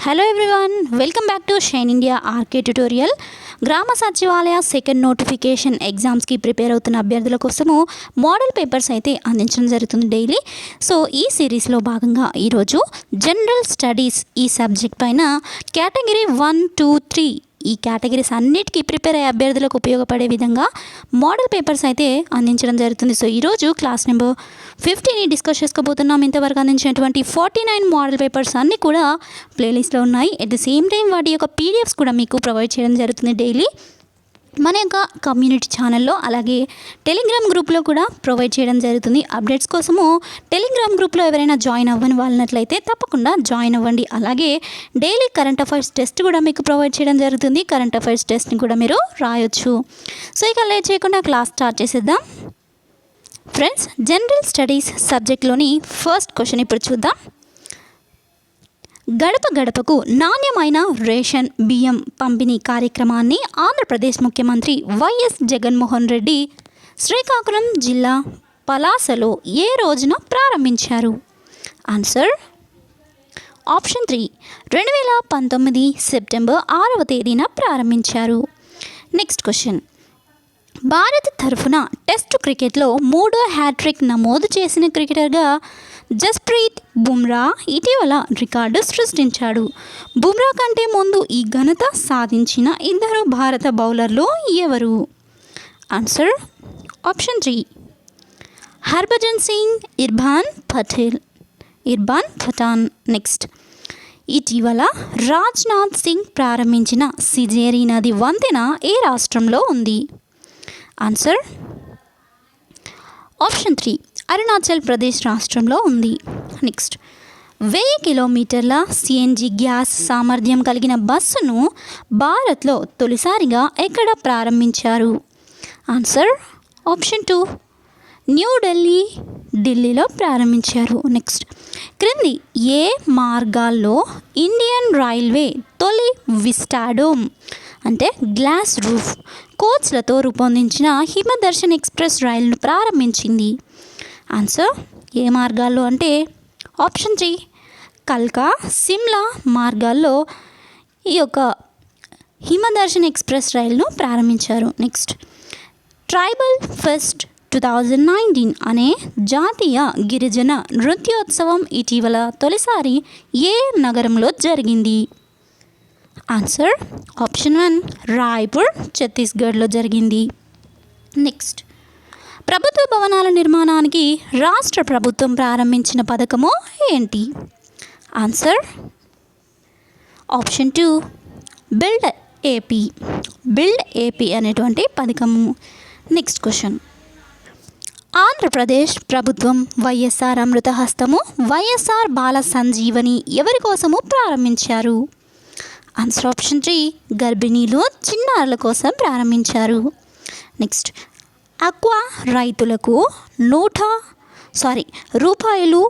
Hello everyone, welcome back to Shine India RK tutorial. గ్రామ సచివాలయ second notification ఎగ్జామ్స్కి prepare అవుతున్న అభ్యర్థుల కోసము మోడల్ పేపర్స్ అయితే అందించడం జరుగుతుంది డైలీ. సో ఈ సిరీస్లో భాగంగా ఈరోజు జనరల్ స్టడీస్ ఈ సబ్జెక్ట్ పైన కేటగిరీ 1, 2, 3 ఈ కేటగిరీస్ అన్నిటికీ ప్రిపేర్ అయ్యే అభ్యర్థులకు ఉపయోగపడే విధంగా మోడల్ పేపర్స్ అయితే అందించడం జరుగుతుంది. సో ఈరోజు క్లాస్ నెంబర్ 50ని డిస్కస్ చేసుకోబోతున్నాం. ఇంతవరకు అందించినటువంటి 49 మోడల్ పేపర్స్ అన్నీ కూడా ప్లేలిస్ట్లో ఉన్నాయి. అట్ ద సేమ్ టైం వాటి యొక్క పీడిఎఫ్స్ కూడా మీకు ప్రొవైడ్ చేయడం జరుగుతుంది డైలీ మన యొక్క కమ్యూనిటీ ఛానల్లో, అలాగే టెలిగ్రామ్ గ్రూప్లో కూడా ప్రొవైడ్ చేయడం జరుగుతుంది. అప్డేట్స్ కోసము టెలిగ్రామ్ గ్రూప్లో ఎవరైనా జాయిన్ అవ్వని వాళ్ళనట్లయితే తప్పకుండా జాయిన్ అవ్వండి. అలాగే డైలీ కరెంట్ అఫైర్స్ టెస్ట్ కూడా మీకు ప్రొవైడ్ చేయడం జరుగుతుంది. కరెంట్ అఫైర్స్ టెస్ట్ని కూడా మీరు రాయొచ్చు. సో ఇక లేట్ చేయకుండా క్లాస్ స్టార్ట్ చేసేద్దాం. ఫ్రెండ్స్, జనరల్ స్టడీస్ సబ్జెక్ట్లోని ఫస్ట్ క్వశ్చన్ ఇప్పుడు చూద్దాం. గడప గడపకు నాణ్యమైన రేషన్ బియ్యం పంపిణీ కార్యక్రమాన్ని ఆంధ్రప్రదేశ్ ముఖ్యమంత్రి వైఎస్ జగన్మోహన్ రెడ్డి శ్రీకాకుళం జిల్లా పలాసలో ఏ రోజున ప్రారంభించారు? ఆన్సర్ ఆప్షన్ 3, 2019 సెప్టెంబర్ 6వ తేదీన ప్రారంభించారు. Next question. భారత్ తరఫున టెస్ట్ క్రికెట్లో 3వ హ్యాట్రిక్ నమోదు చేసిన క్రికెటర్గా జస్ప్రీత్ బుమ్రా ఇటీవల రికార్డు సృష్టించాడు. బుమ్రా కంటే ముందు ఈ ఘనత సాధించిన ఇద్దరు భారత బౌలర్లు ఎవరు? Answer option 3, Harbhajan Singh, Irfan Pathan. Next. ఇటీవల రాజ్నాథ్ సింగ్ ప్రారంభించిన సిజేరి నది వంతెన ఏ రాష్ట్రంలో ఉంది? ఆన్సర్ ఆప్షన్ 3, అరుణాచల్ ప్రదేశ్ రాష్ట్రంలో ఉంది. నెక్స్ట్. 1000 కిలోమీటర్ల సిఎన్జి గ్యాస్ సామర్థ్యం కలిగిన బస్సును భారత్లో తొలిసారిగా ఎక్కడ ప్రారంభించారు? ఆన్సర్ ఆప్షన్ 2, ఢిల్లీలో ప్రారంభించారు. నెక్స్ట్. క్రింది ఏ మార్గాల్లో ఇండియన్ రైల్వే తొలి విస్టాడోమ్ అంటే గ్లాస్ రూఫ్ కోచ్లతో రూపొందించిన హిమదర్శన్ ఎక్స్ప్రెస్ రైలును ప్రారంభించింది? ఆన్సర్ ఏ మార్గాల్లో అంటే ఆప్షన్ 3, కల్కా, సిమ్లా మార్గాల్లో ఈ యొక్క హిమదర్శన్ ఎక్స్ప్రెస్ రైలును ప్రారంభించారు. నెక్స్ట్. ట్రైబల్ ఫెస్ట్ 2019 అనే జాతీయ గిరిజన నృత్యోత్సవం ఇటీవల తొలిసారి ఏ నగరంలో జరిగింది? ఆన్సర్ ఆప్షన్ 1, రాయ్పూర్, ఛత్తీస్గఢ్లో జరిగింది. నెక్స్ట్. ప్రభుత్వ భవనాల నిర్మాణానికి రాష్ట్ర ప్రభుత్వం ప్రారంభించిన పథకము ఏంటి? ఆన్సర్ ఆప్షన్ 2, బిల్డ్ ఏపీ అనేటువంటి పథకము. Next question. ఆంధ్రప్రదేశ్ ప్రభుత్వం వైఎస్ఆర్ అమృతహస్తము, వైఎస్ఆర్ బాల సంజీవని ఎవరి కోసము ప్రారంభించారు? ఆన్సర్ ఆప్షన్ 3, గర్భిణీలు, చిన్నారుల కోసం ప్రారంభించారు. నెక్స్ట్. అక్వా రైతులకు రూపాయలు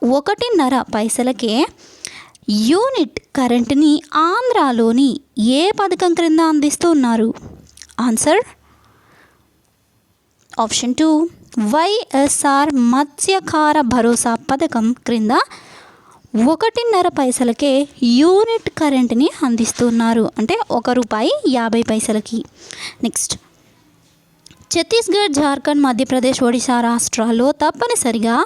1.5 యూనిట్ కరెంటుని ఆంధ్రాలోని ఏ పథకం క్రింద అందిస్తున్నారు? ఆన్సర్ ఆప్షన్ 2, వైఎస్ఆర్ మత్స్యకార భరోసా పథకం క్రింద 1.5 యూనిట్ కరెంటుని అందిస్తున్నారు, అంటే ₹1.50. నెక్స్ట్. ఛత్తీస్గఢ్, జార్ఖండ్, మధ్యప్రదేశ్, ఒడిశా రాష్ట్రాల్లో తప్పనిసరిగా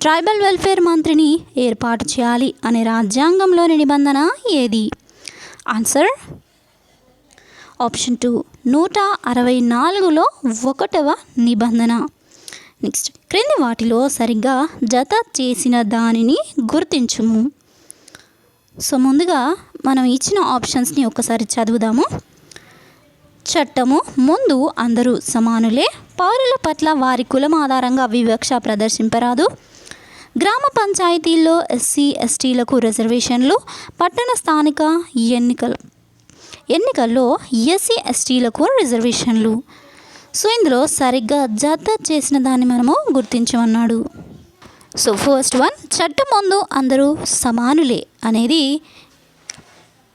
ట్రైబల్ వెల్ఫేర్ మంత్రిని ఏర్పాటు చేయాలి అనే రాజ్యాంగంలోని నిబంధన ఏది? ఆన్సర్ ఆప్షన్ 2, 164లో 1వ నిబంధన. నెక్స్ట్. క్రింది వాటిలో సరిగ్గా జత చేసిన దానిని గుర్తించుము. సో ముందుగా మనం ఇచ్చిన ఆప్షన్స్ని ఒకసారి చదువుదాము. చట్టము ముందు అందరూ సమానులే, పౌరుల పట్ల వారి కులం ఆధారంగా వివక్ష ప్రదర్శింపరాదు, గ్రామ పంచాయతీల్లో ఎస్సీ ఎస్టీలకు రిజర్వేషన్లు, పట్టణ స్థానిక ఎన్నికల్లో ఎస్సీ ఎస్టీలకు రిజర్వేషన్లు. సో ఇందులో సరిగ్గా జత చేసిన దాన్ని మనము గుర్తించమన్నాడు. సో ఫస్ట్ వన్, చట్టం ముందు అందరూ సమానులే అనేది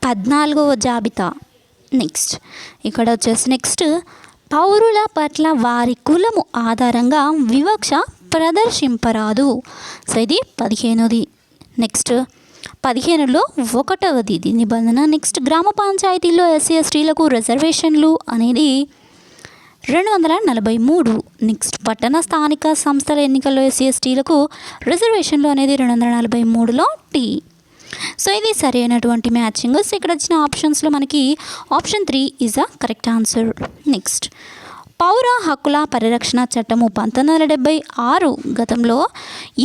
14వ జాబితా. నెక్స్ట్. ఇక్కడ వచ్చేసి నెక్స్ట్, పౌరుల పట్ల వారి కులము ఆధారంగా వివక్ష ప్రదర్శింపరాదు. సో ఇది 15ది. నెక్స్ట్. 15లో 1వ నిబంధన. నెక్స్ట్ గ్రామ పంచాయతీల్లో ఎస్సీ ఎస్టీలకు రిజర్వేషన్లు అనేది 243. నెక్స్ట్ పట్టణ స్థానిక సంస్థల ఎన్నికల్లో ఎస్సీ ఎస్టీలకు రిజర్వేషన్లు అనేది 243లో టీ. సో ఇది సరైనటువంటి మ్యాచింగ్. సో ఇక్కడ వచ్చిన ఆప్షన్స్లో మనకి option 3 is a correct answer. Next పౌర హక్కుల పరిరక్షణ చట్టము 1976 గతంలో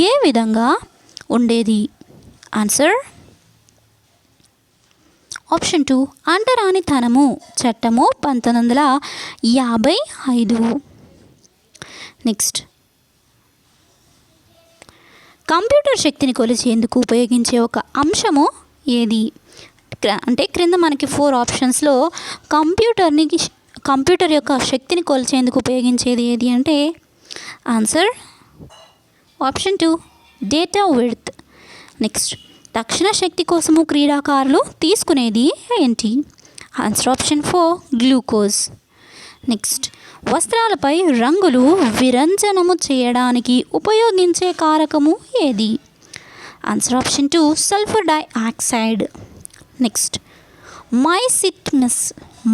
ఏ విధంగా ఉండేది? ఆన్సర్ ఆప్షన్ 2 అంటరానితనము చట్టము 1955. నెక్స్ట్ కంప్యూటర్ శక్తిని కొలిచేందుకు ఉపయోగించే ఒక అంశము ఏది? అంటే క్రింద మనకి 4 ఆప్షన్స్లో కంప్యూటర్ యొక్క శక్తిని కొలిచేందుకు ఉపయోగించేది ఏది అంటే answer option 2 data width. Next తక్షణ శక్తి కోసము క్రీడాకారులు తీసుకునేది ఏంటి? Answer option 4 glucose. నెక్స్ట్ వస్త్రాలపై రంగులు విరంజనము చేయడానికి ఉపయోగించే కారకము ఏది? Answer option 2 sulphur dioxide. Next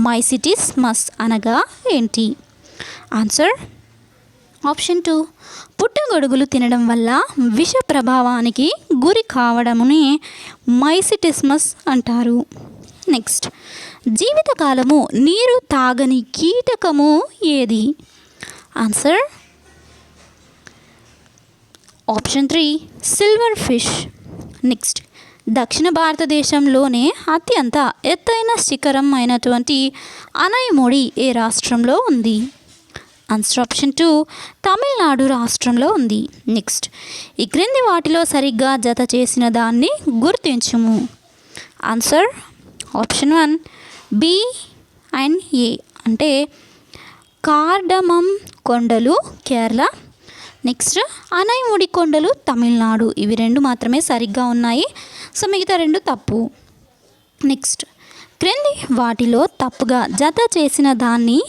mycetismus అనగా ఏంటి? ఆన్సర్ ఆప్షన్ 2 పుట్టగొడుగులు తినడం వల్ల విష ప్రభావానికి గురి కావడముని మైసిటిస్మస్ అంటారు. నెక్స్ట్ జీవితకాలము నీరు తాగని కీటకము ఏది? Answer option 3 silver fish. Next దక్షిణ భారతదేశంలోనే అత్యంత ఎత్తైన శిఖరం అయినటువంటి అనైముడి ఏ రాష్ట్రంలో ఉంది? ఆన్సర్ ఆప్షన్ 2 తమిళనాడు రాష్ట్రంలో ఉంది. నెక్స్ట్ ఈ క్రింది వాటిలో సరిగ్గా జత చేసిన దాన్ని గుర్తించుము. ఆన్సర్ ఆప్షన్ 1 బి అండ్ ఏ అంటే కార్డమం కొండలు కేరళ, నెక్స్ట్ అనైముడి కొండలు తమిళనాడు. ఇవి 2 మాత్రమే సరిగ్గా ఉన్నాయి. సో మిగతా 2 తప్పు. నెక్స్ట్ క్రింది వాటిలో తప్పుగా జత చేసిన దాన్ని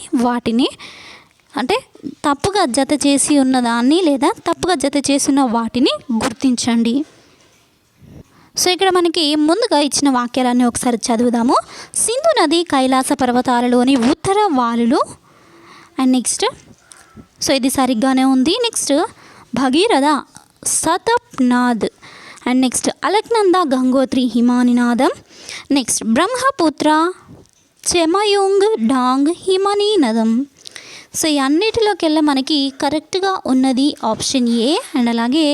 అంటే తప్పుగా జత చేసి ఉన్నదాన్ని లేదా తప్పుగా జత చేసిన వాటిని గుర్తించండి. సో ఇక్కడ మనకి ముందుగా ఇచ్చిన వాక్యాలన్నీ ఒకసారి చదువుదాము. సింధు నది కైలాస పర్వతాలలోని ఉత్తర వాలులు. అండ్ నెక్స్ట్ సో ఇది సరిగ్గానే ఉంది. Next Bhagiratha Satopanth. And next Alaknanda Gangotri హిమానినాదం. నెక్స్ట్ బ్రహ్మపుత్ర చెమయుంగ్ డాంగ్ హిమనీనదం. సో ఈ అన్నిటిలోకెల్లా మనకి కరెక్ట్గా ఉన్నది ఆప్షన్ ఏ అండ్ అలాగే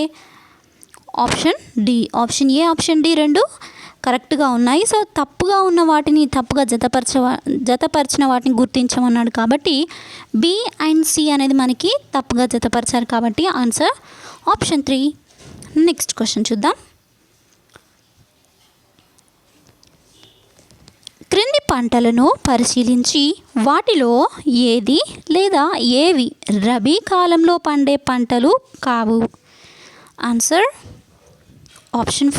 option D. Option A option D 2 కరెక్ట్గా ఉన్నాయి. సో తప్పుగా ఉన్న వాటిని తప్పుగా జతపరిచిన వాటిని గుర్తించమన్నాడు కాబట్టి బి అండ్ సి అనేది మనకి తప్పుగా జతపరిచారు కాబట్టి ఆన్సర్ ఆప్షన్ 3. నెక్స్ట్ క్వశ్చన్ చూద్దాం. క్రింది పంటలను పరిశీలించి వాటిలో ఏది లేదా ఏవి రబీ కాలంలో పండే పంటలు కావు? ఆన్సర్ ఆప్షన్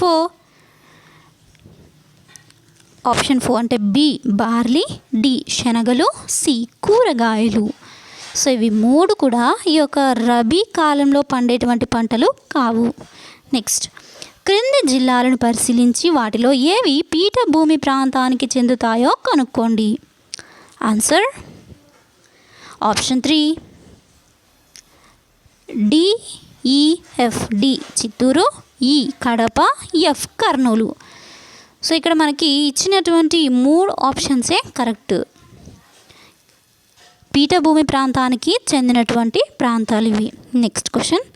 4 అంటే బి బార్లీ, డి శనగలు, సి కూరగాయలు. సో ఇవి 3 కూడా ఈ యొక్క రబీ కాలంలో పండేటువంటి పంటలు కావు. నెక్స్ట్ క్రింది జిల్లాలను పరిశీలించి వాటిలో ఏవి పీఠభూమి ప్రాంతానికి చెందుతాయో కనుక్కోండి. Answer option 3 DEF. D Chittoor, E Kadapa, F Kurnool. So ఇక్కడ మనకి ఇచ్చినటువంటి 3 ఆప్షన్సే కరెక్ట్. పీఠభూమి ప్రాంతానికి చెందినటువంటి ప్రాంతాలు ఇవి. Next question.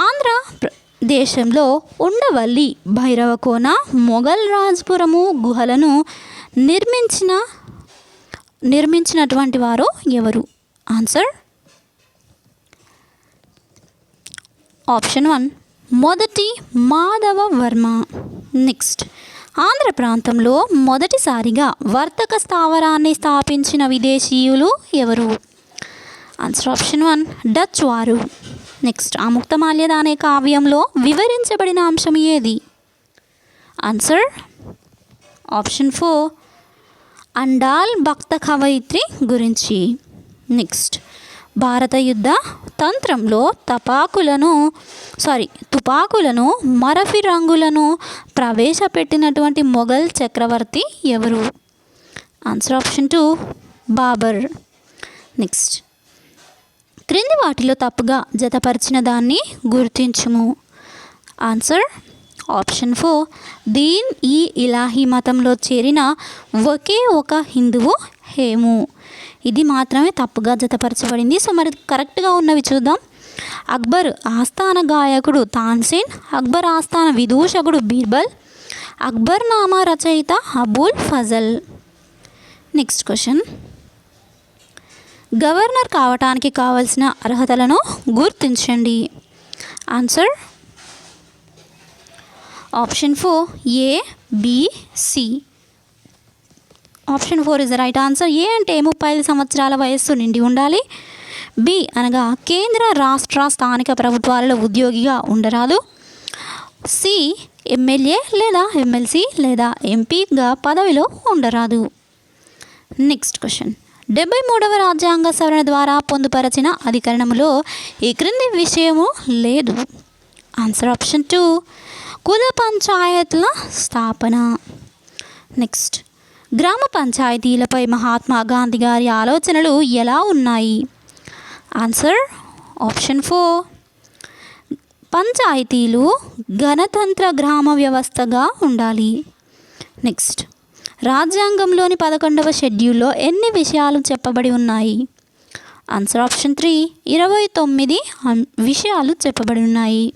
ఆంధ్రదేశంలో ఉండవల్లి, భైరవకోన, మొఘల్ రాజ్పురము గుహలను నిర్మించినటువంటి వారు ఎవరు? ఆన్సర్ ఆప్షన్ 1 మొదటి మాధవ వర్మ. నెక్స్ట్ ఆంధ్ర ప్రాంతంలో మొదటిసారిగా వర్తక స్థావరాన్ని స్థాపించిన విదేశీయులు ఎవరు? ఆన్సర్ ఆప్షన్ 1 డచ్ వారు. నెక్స్ట్ ఆముక్తమాల్యద అనే కావ్యంలో వివరించబడిన అంశం ఏది? ఆన్సర్ ఆప్షన్ 4 అండాల్ భక్త కవయిత్రి గురించి. నెక్స్ట్ భారత యుద్ధ తంత్రంలో తుపాకులను మరఫి రంగులను ప్రవేశపెట్టినటువంటి మొఘల్ చక్రవర్తి ఎవరు? Answer option 2 Babur. నెక్స్ట్, క్రింది వాటిలో తప్పుగా జతపరిచిన దాన్ని గుర్తించుము. ఆన్సర్ ఆప్షన్ 4 దీన్ ఈ ఇలాహీ మతంలో చేరిన ఒకే ఒక హిందువు హేము. ఇది మాత్రమే తప్పుగా జతపరచబడింది. సో మరి కరెక్ట్గా ఉన్నవి చూద్దాం. అక్బర్ ఆస్థాన గాయకుడు తాన్సేన్, అక్బర్ ఆస్థాన విదూషకుడు బీర్బల్, అక్బర్ నామా రచయిత Abul Fazl. Next question, governor కావటానికి కావలసిన అర్హతలను గుర్తించండి. Answer option 4 A, B, C. Option 4 is the right answer. A అంటే 35 సంవత్సరాల వయస్సు నిండి ఉండాలి. బి అనగా కేంద్ర రాష్ట్ర స్థానిక ప్రభుత్వాలలో ఉద్యోగిగా ఉండరాదు. సి ఎమ్మెల్యే లేదా ఎమ్మెల్సీ లేదా ఎంపీగా పదవిలో ఉండరాదు. నెక్స్ట్ క్వశ్చన్, 73వ రాజ్యాంగ సవరణ ద్వారా పొందుపరచిన అధికరణములో ఈ క్రింది విషయము లేదు. ఆన్సర్ ఆప్షన్ 2 కుల పంచాయత్ల స్థాపన. నెక్స్ట్, గ్రామ పంచాయతీలపై మహాత్మా గాంధీ గారి ఆలోచనలు ఎలా ఉన్నాయి? ఆన్సర్ ఆప్షన్ 4 పంచాయతీలు గణతంత్ర గ్రామ వ్యవస్థగా ఉండాలి. నెక్స్ట్, రాజ్యాంగంలోని 11వ షెడ్యూల్లో ఎన్ని విషయాలు చెప్పబడి ఉన్నాయి? ఆన్సర్ ఆప్షన్ 3 29 విషయాలు చెప్పబడి ఉన్నాయి.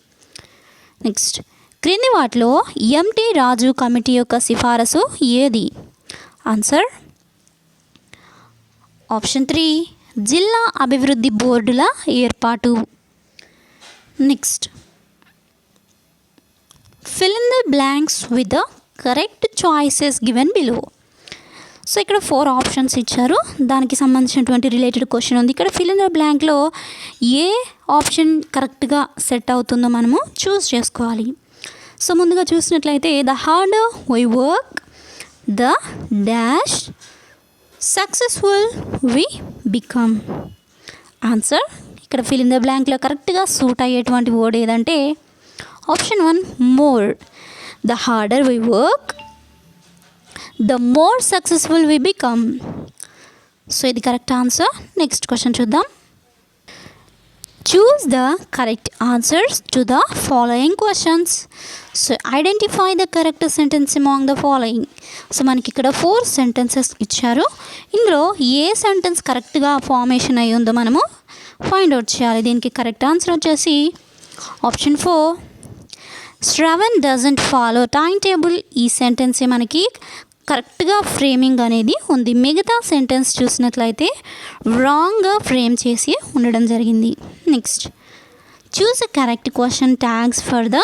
నెక్స్ట్, క్రింది వాటిలో ఎంటి రాజు కమిటీ యొక్క సిఫారసు ఏది? ఆన్సర్ ఆప్షన్ 3 జిల్లా అభివృద్ధి బోర్డుల ఏర్పాటు. Next, fill in the blanks with the correct choices given below. So ఇక్కడ 4 ఆప్షన్స్ ఇచ్చారు, దానికి సంబంధించినటువంటి రిలేటెడ్ క్వశ్చన్ ఉంది. ఇక్కడ fill in the blankలో ఏ ఆప్షన్ కరెక్ట్గా సెట్ అవుతుందో మనము చూస్ చేసుకోవాలి. సో ముందుగా చూసినట్లయితే the harder we work the dash successful we become. Answer ఇక్కడ fill in the blankలో కరెక్ట్గా సూట్ అయ్యేటువంటి వర్డ్ ఏదంటే option 1 more. The harder we work the more successful we become. So ఇది కరెక్ట్ ఆన్సర్. నెక్స్ట్ క్వశ్చన్ చూద్దాం. Choose the correct answers to the following questions. So identify the correct sentence among the following. So మనకి ఇక్కడ 4 sentences ఇచ్చారు. ఇందులో ఏ sentence కరెక్ట్గా formation అయ్యి ఉందో మనము ఫైండ్ అవుట్ చేయాలి. దీనికి కరెక్ట్ ఆన్సర్ వచ్చేసి option 4 Shravan doesn't follow time table. ఈ సెంటెన్సే మనకి కరెక్ట్గా ఫ్రేమింగ్ అనేది ఉంది. మిగతా సెంటెన్స్ చూసినట్లయితే రాంగ్గా ఫ్రేమ్ చేసి ఉండడం జరిగింది. Next, choose a correct question tags for the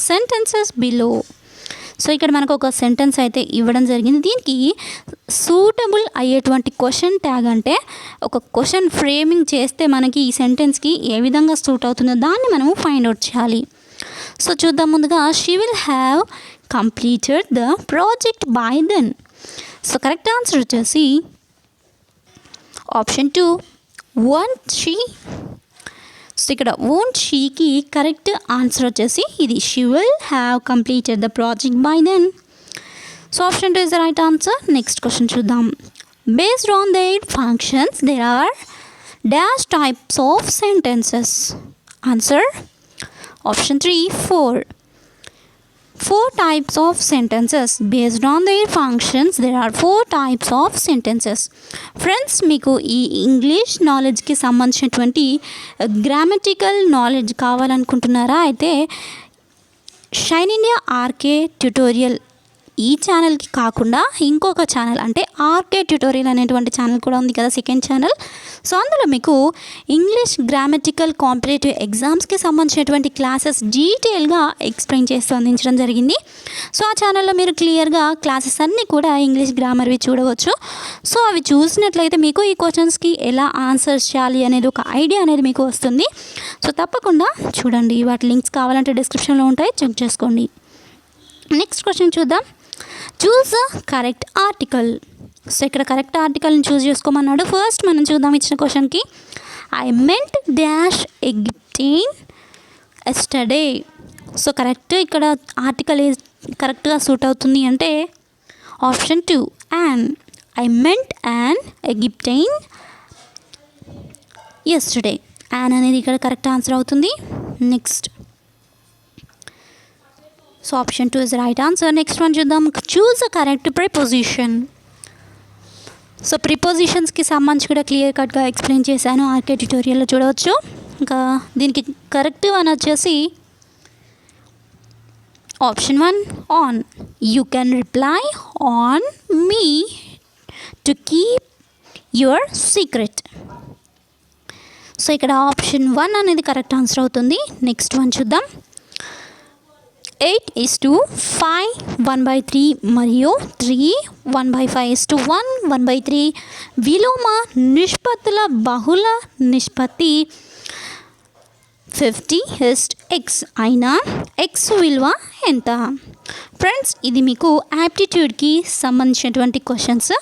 sentences below. So ఇక్కడ మనకు ఒక సెంటెన్స్ అయితే ఇవ్వడం జరిగింది. దీనికి సూటబుల్ అయ్యేటువంటి క్వశ్చన్ ట్యాగ్ అంటే ఒక క్వశ్చన్ ఫ్రేమింగ్ చేస్తే మనకి ఈ సెంటెన్స్కి ఏ విధంగా సూట్ అవుతుందో దాన్ని మనము ఫైండ్ అవుట్ చేయాలి. సో చూద్దాం. ముందుగా she will have completed the project by then. So correct answer వచ్చేసి ఆప్షన్ 2 వోంట్ షీ. సో ఇక్కడ వోంట్ షీకి కరెక్ట్ ఆన్సర్ వచ్చేసి ఇది she will have completed the project by then. So option 2 is the right answer. Next question చూద్దాం. Based on their functions there are dash types of sentences. Answer option 3 4 types of sentences. Based on their functions there are 4 types of sentences. Friends, మీకు ఈ English నాలెడ్జ్కి సంబంధించినటువంటి grammatical knowledge కావాలనుకుంటున్నారా? అయితే shine India RK tutorial ఈ ఛానల్కి కాకుండా ఇంకొక channel అంటే RK tutorial అనేటువంటి ఛానల్ కూడా ఉంది కదా, సెకండ్ ఛానల్. సో అందులో మీకు ఇంగ్లీష్ గ్రామటికల్ కాంపిటేటివ్ ఎగ్జామ్స్కి సంబంధించినటువంటి క్లాసెస్ డీటెయిల్గా ఎక్స్ప్లెయిన్ చేస్తూ అందించడం జరిగింది. సో ఆ ఛానల్లో మీరు క్లియర్గా క్లాసెస్ అన్నీ కూడా ఇంగ్లీష్ గ్రామర్వి చూడవచ్చు. సో అవి చూసినట్లయితే మీకు ఈ క్వశ్చన్స్కి ఎలా ఆన్సర్స్ చేయాలి అనేది ఒక ఐడియా అనేది మీకు వస్తుంది. సో తప్పకుండా చూడండి. వాటి లింక్స్ కావాలంటే డిస్క్రిప్షన్లో ఉంటాయి, చెక్ చేసుకోండి. నెక్స్ట్ క్వశ్చన్ చూద్దాం. Choose the correct article. So ఇక్కడ కరెక్ట్ ఆర్టికల్ని చూస్ చేసుకోమన్నాడు. ఫస్ట్ మనం చూద్దాం ఇచ్చిన క్వశ్చన్కి I met dash Egyptian yesterday. So correct ఇక్కడ ఆర్టికల్ కరెక్ట్గా సూట్ అవుతుంది అంటే option 2 an. I met an Egyptian yesterday. An అనేది ఇక్కడ కరెక్ట్ ఆన్సర్ అవుతుంది. Next so option 2 is right answer. Next one చూద్దాం. Choose a correct preposition. So ప్రిపోజిషన్స్కి సంబంధించి కూడా క్లియర్ కట్గా ఎక్స్ప్లెయిన్ చేశాను ఆర్కే ట్యుటోరియల్లో చూడవచ్చు. ఇంకా దీనికి కరెక్ట్ అని వచ్చేసి option 1 on. You can reply on me to keep your secret. So ఇక్కడ ఆప్షన్ 1 అనేది కరెక్ట్ ఆన్సర్ అవుతుంది. నెక్స్ట్ వన్ చూద్దాం. 8:5 1/3 మరియు 3 1/5:1 1/3 విలోమ నిష్పత్తుల బహుళ నిష్పత్తి 50:x అయినా x విలువ ఎంత? ఫ్రెండ్స్ ఇది మీకు యాప్టిట్యూడ్కి సంబంధించినటువంటి questions.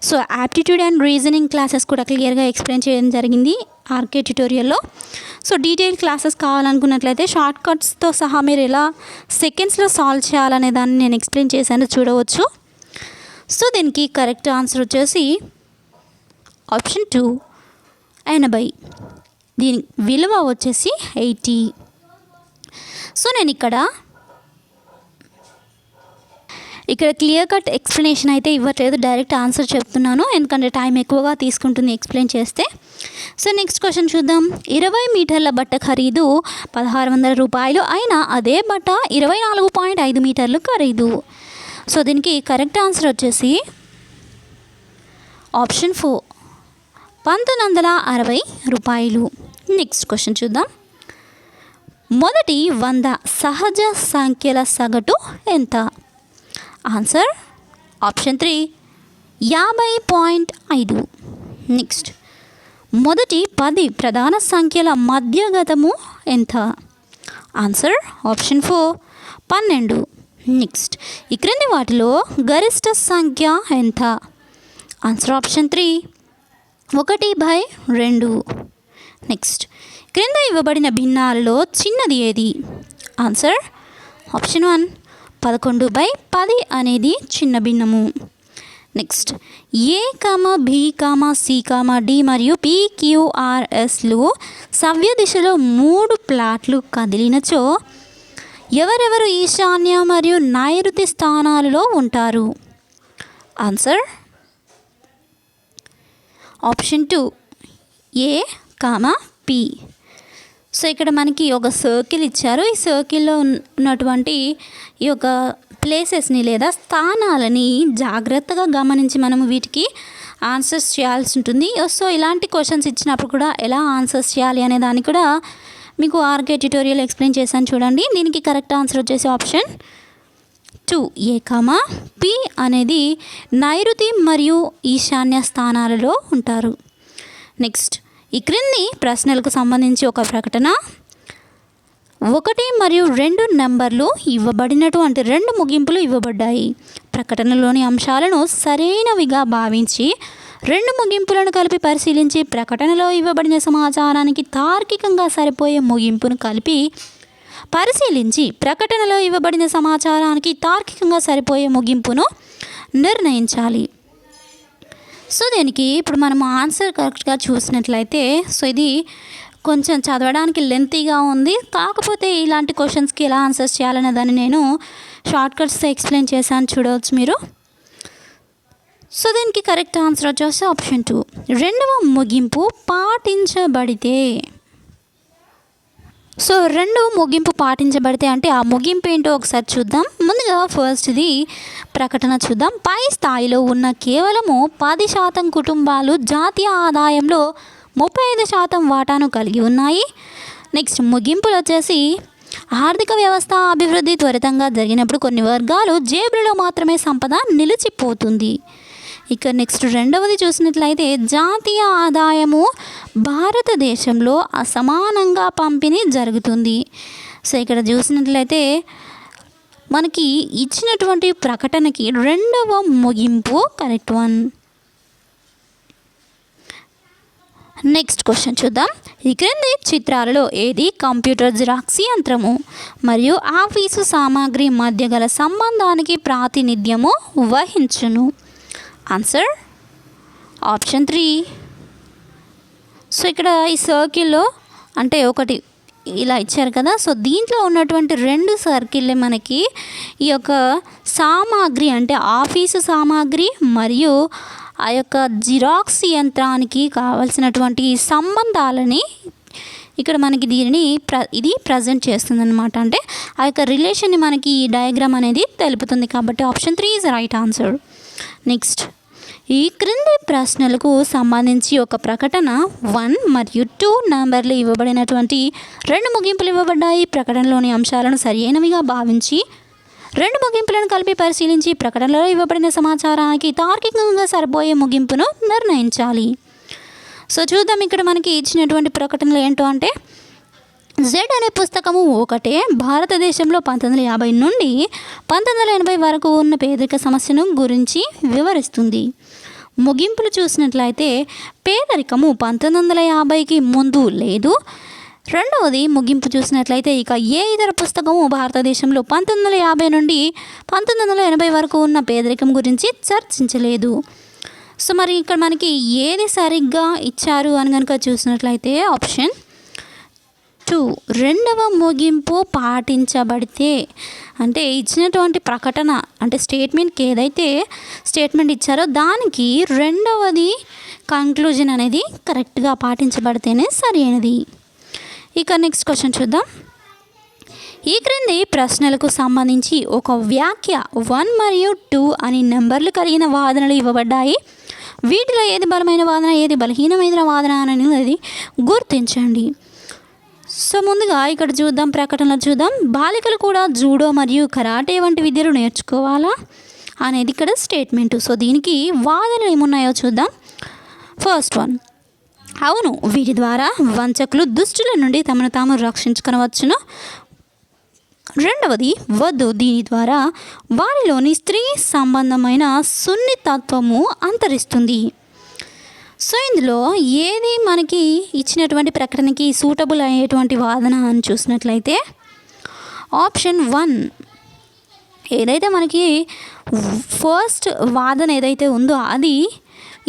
So aptitude and reasoning classes కూడా క్లియర్గా ఎక్స్ప్లెయిన్ చేయడం జరిగింది ఆర్కే ట్యుటోరియల్లో. సో డీటెయిల్ క్లాసెస్ కావాలనుకున్నట్లయితే షార్ట్ కట్స్తో సహా మీరు ఎలా సెకండ్స్లో సాల్వ్ చేయాలనే దాన్ని నేను ఎక్స్ప్లెయిన్ చేశాను చూడవచ్చు. సో దీనికి కరెక్ట్ ఆన్సర్ వచ్చేసి ఆప్షన్ 2 80. దీని విలువ వచ్చేసి 80. సో నేను ఇక్కడ క్లియర్ కట్ ఎక్స్ప్లెనేషన్ అయితే ఇవ్వట్లేదు, డైరెక్ట్ ఆన్సర్ చెప్తున్నాను ఎందుకంటే టైం ఎక్కువగా తీసుకుంటుంది ఎక్స్ప్లెయిన్ చేస్తే. సో నెక్స్ట్ క్వశ్చన్ చూద్దాం. 20 మీటర్ల బట్ట ఖరీదు 1600 రూపాయలు అయినా అదే బట్ట 24.5 మీటర్లు ఖరీదు. సో దీనికి కరెక్ట్ ఆన్సర్ వచ్చేసి ఆప్షన్ 4 1960 రూపాయలు. నెక్స్ట్ క్వశ్చన్ చూద్దాం. మొదటి 100 సహజ సంఖ్యల సగటు ఎంత? Answer option 3 50.5. నెక్స్ట్ మొదటి 10 ప్రధాన సంఖ్యల మధ్యగతము ఎంత? Answer option 4 12. నెక్స్ట్ ఈ క్రింది వాటిలో గరిష్ట సంఖ్య ఎంత? Answer option 3 1/2. నెక్స్ట్ క్రింద ఇవ్వబడిన భిన్నాలలో చిన్నది ఏది? ఆన్సర్ ఆప్షన్ 1 11/10 అనేది చిన్న భిన్నము. Next A, B, C, D మరియు PQRSలు సవ్య దిశలో 3 ప్లాట్లు కదిలినచో ఎవరెవరు ఈశాన్య మరియు నైరుతి స్థానాలలో ఉంటారు? Answer option 2 A, P. So ఇక్కడ మనకి ఒక సర్కిల్ ఇచ్చారు. ఈ సర్కిల్లో ఉన్నటువంటి ఈ యొక్క ప్లేసెస్ని లేదా స్థానాలని జాగ్రత్తగా గమనించి మనము వీటికి ఆన్సర్స్ చేయాల్సి ఉంటుంది. సో ఇలాంటి క్వశ్చన్స్ ఇచ్చినప్పుడు కూడా ఎలా ఆన్సర్స్ చేయాలి అనే దాన్ని కూడా మీకు ఆర్కే ట్యుటోరియల్ ఎక్స్ప్లెయిన్ చేశాను చూడండి. దీనికి కరెక్ట్ ఆన్సర్ వచ్చేసి ఆప్షన్ 2 A, P అనేది నైరుతి మరియు ఈశాన్య స్థానాలలో ఉంటారు. నెక్స్ట్ ఈ క్రింది ప్రశ్నలకు సంబంధించి ఒక ప్రకటన. 1 మరియు 2 నెంబర్లు ఇవ్వబడినటువంటి 2 ముగింపులు ఇవ్వబడ్డాయి. ప్రకటనలోని అంశాలను సరైనవిగా భావించి 2 ముగింపులను కలిపి పరిశీలించి ప్రకటనలో ఇవ్వబడిన సమాచారానికి తార్కికంగా సరిపోయే ముగింపును కలిపి పరిశీలించి ప్రకటనలో ఇవ్వబడిన సమాచారానికి తార్కికంగా సరిపోయే ముగింపును నిర్ణయించాలి. సో దీనికి ఇప్పుడు మనం ఆన్సర్ కరెక్ట్గా చూసినట్లయితే సో ఇది కొంచెం చదవడానికి లెంతీగా ఉంది, కాకపోతే ఇలాంటి క్వశ్చన్స్కి ఎలా ఆన్సర్స్ చేయాలనే దాన్ని నేను షార్ట్ కట్స్తో ఎక్స్ప్లెయిన్ చేశాను చూడవచ్చు మీరు. సో దీనికి కరెక్ట్ ఆన్సర్ వచ్చేసి ఆప్షన్ 2 రెండవ ముగింపు పాటించబడితే. సో 2 ముగింపు పాటించబడితే అంటే ఆ ముగింపు ఏంటో ఒకసారి చూద్దాం. ముందుగా ఫస్ట్ది ప్రకటన చూద్దాం. పై స్థాయిలో ఉన్న కేవలము 10% కుటుంబాలు జాతీయ ఆదాయంలో 35% వాటాను కలిగి ఉన్నాయి. నెక్స్ట్ ముగింపులు వచ్చేసి ఆర్థిక వ్యవస్థ అభివృద్ధి త్వరితంగా జరిగినప్పుడు కొన్ని వర్గాలు జేబులలో మాత్రమే సంపద నిలిచిపోతుంది. ఇక నెక్స్ట్ రెండవది చూసినట్లయితే జాతీయ ఆదాయము భారతదేశంలో అసమానంగా పంపిణీ జరుగుతుంది. సో ఇక్కడ చూసినట్లయితే మనకి ఇచ్చినటువంటి ప్రకటనకి రెండవ ముగింపు కరెక్ట్ వన్. నెక్స్ట్ క్వశ్చన్ చూద్దాం. ఈ క్రింది చిత్రాలలో ఏది కంప్యూటర్ జిరాక్స్ యంత్రము మరియు ఆఫీసు సామాగ్రి మధ్య గల సంబంధానికి ప్రాతినిధ్యము వహించును? Answer option 3. సో ఇక్కడ ఈ సర్కిల్లో అంటే ఒకటి ఇలా ఇచ్చారు కదా, సో దీంట్లో ఉన్నటువంటి 2 సర్కిల్లే మనకి ఈ యొక్క సామాగ్రి అంటే ఆఫీసు సామాగ్రి మరియు ఆ యొక్క జిరాక్స్ యంత్రానికి కావాల్సినటువంటి సంబంధాలని ఇక్కడ మనకి ఇది ప్రజెంట్ చేస్తుందన్నమాట. అంటే ఆ యొక్క రిలేషన్ని మనకి ఈ డయాగ్రామ్ అనేది తెలుపుతుంది. కాబట్టి option 3 is right answer. Next, ఈ క్రింది ప్రశ్నలకు సంబంధించి ఒక ప్రకటన 1 మరియు 2 నంబర్లు ఇవ్వబడినటువంటి 2 ముగింపులు ఇవ్వబడ్డాయి. ప్రకటనలోని అంశాలను సరైనవిగా భావించి 2 ముగింపులను కలిపి పరిశీలించి ప్రకటనలో ఇవ్వబడిన సమాచారానికి తార్కికంగా సరిపోయే ముగింపును నిర్ణయించాలి. సో చూద్దాం, ఇక్కడ మనకి ఇచ్చినటువంటి ప్రకటనలు ఏంటో అంటే జెడ్ అనే పుస్తకము ఒకటే భారతదేశంలో 1950 నుండి 1980 వరకు ఉన్న పేదరిక సమస్యను గురించి వివరిస్తుంది. ముగింపులు చూసినట్లయితే పేదరికము 1950కి ముందు లేదు. రెండవది ముగింపు చూసినట్లయితే ఇక ఏ ఇతర పుస్తకము భారతదేశంలో 1950 నుండి 1980 వరకు ఉన్న పేదరికం గురించి చర్చించలేదు. సో మరి ఇక్కడ మనకి ఏది సరిగ్గా ఇచ్చారు అని కనుక చూసినట్లయితే ఆప్షన్ 2 రెండవ ముగింపు పాటించబడితే, అంటే ఇచ్చినటువంటి ప్రకటన అంటే స్టేట్మెంట్కి ఏదైతే స్టేట్మెంట్ ఇచ్చారో దానికి రెండవది కంక్లూజన్ అనేది కరెక్ట్గా పాటించబడితేనే సరైనది. ఇక నెక్స్ట్ క్వశ్చన్ చూద్దాం. ఈ క్రింది ప్రశ్నలకు సంబంధించి ఒక వ్యాఖ్య 1 మరియు 2 అని నెంబర్లు కలిగిన వాదనలు ఇవ్వబడ్డాయి. వీటిలో ఏది బలమైన వాదన ఏది బలహీనమైన వాదన అనేది గుర్తించండి. సో ముందుగా ఇక్కడ చూద్దాం, ప్రకటనలో చూద్దాం. బాలికలు కూడా జూడో మరియు కరాటే వంటి విద్యలు నేర్చుకోవాలా అనేది ఇక్కడ స్టేట్మెంటు. సో దీనికి వాదనలు ఏమున్నాయో చూద్దాం. ఫస్ట్ వన్, అవును, వీటి ద్వారా వంచకులు దుష్టుల నుండి తమను తాము రక్షించుకొనవచ్చును. రెండవది, వద్దు, దీని ద్వారా వారిలోని స్త్రీ సంబంధమైన సున్నితత్వము అంతరిస్తుంది. సో ఇందులో ఏది మనకి ఇచ్చినటువంటి ప్రకటనకి సూటబుల్ అయ్యేటువంటి వాదన అని చూసినట్లయితే ఆప్షన్ 1 ఏదైతే మనకి ఫస్ట్ వాదన ఏదైతే ఉందో అది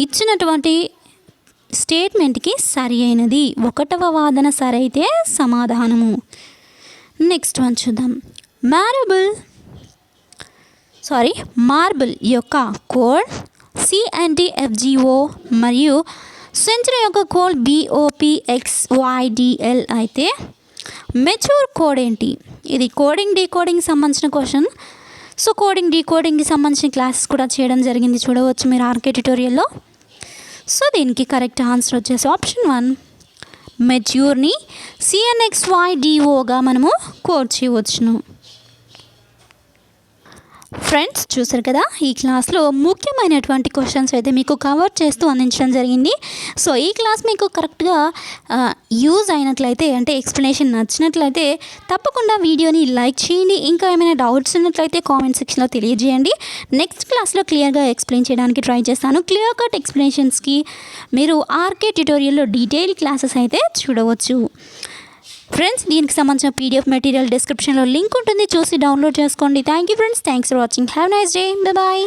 ఇచ్చినటువంటి స్టేట్మెంట్కి సరి అయినది. 1వ వాదన సరైతే సమాధానము. నెక్స్ట్ వన్ చూద్దాం. మార్బుల్ యొక్క కోడ్ CNTFGO మరియు సెంచరీ యొక్క కోడ్ BOPXYDL అయితే మెచ్యూర్ కోడ్ ఏంటి? ఇది కోడింగ్ డీకోడింగ్ సంబంధించిన క్వశ్చన్. సో కోడింగ్ డీకోడింగ్కి సంబంధించిన క్లాసెస్ కూడా చేయడం జరిగింది, చూడవచ్చు మీరు ఆర్కే ట్యుటోరియల్లో. సో దీనికి కరెక్ట్ ఆన్సర్ వచ్చేసి ఆప్షన్ 1 మెచ్యూర్ని CNXYDOగా మనము కోడ్ చేయవచ్చును. ఫ్రెండ్స్ చూసారు కదా, ఈ క్లాస్లో ముఖ్యమైనటువంటి క్వశ్చన్స్ అయితే మీకు కవర్ చేస్తూ అందించడం జరిగింది. సో ఈ క్లాస్ మీకు కరెక్ట్గా యూజ్ అయినట్లయితే అంటే ఎక్స్ప్లెనేషన్ నచ్చినట్లయితే తప్పకుండా వీడియోని లైక్ చేయండి. ఇంకా ఏమైనా డౌట్స్ ఉన్నట్లయితే కామెంట్ సెక్షన్లో తెలియజేయండి. నెక్స్ట్ క్లాస్లో క్లియర్గా ఎక్స్ప్లెయిన్ చేయడానికి ట్రై చేస్తాను. క్లియర్ కట్ ఎక్స్ప్లెనేషన్స్కి మీరు ఆర్కే ట్యుటోరియల్లో డీటెయిల్ క్లాసెస్ అయితే చూడవచ్చు. ఫ్రెండ్స్ దీనికి సంబంధించిన PDF మెటీరియల్ డిస్క్రిప్షన్లో లింక్ ఉంటుంది, చూసి డౌన్లోడ్ చేసుకోండి. Thank you friends, thanks for watching. Have nice day, bye.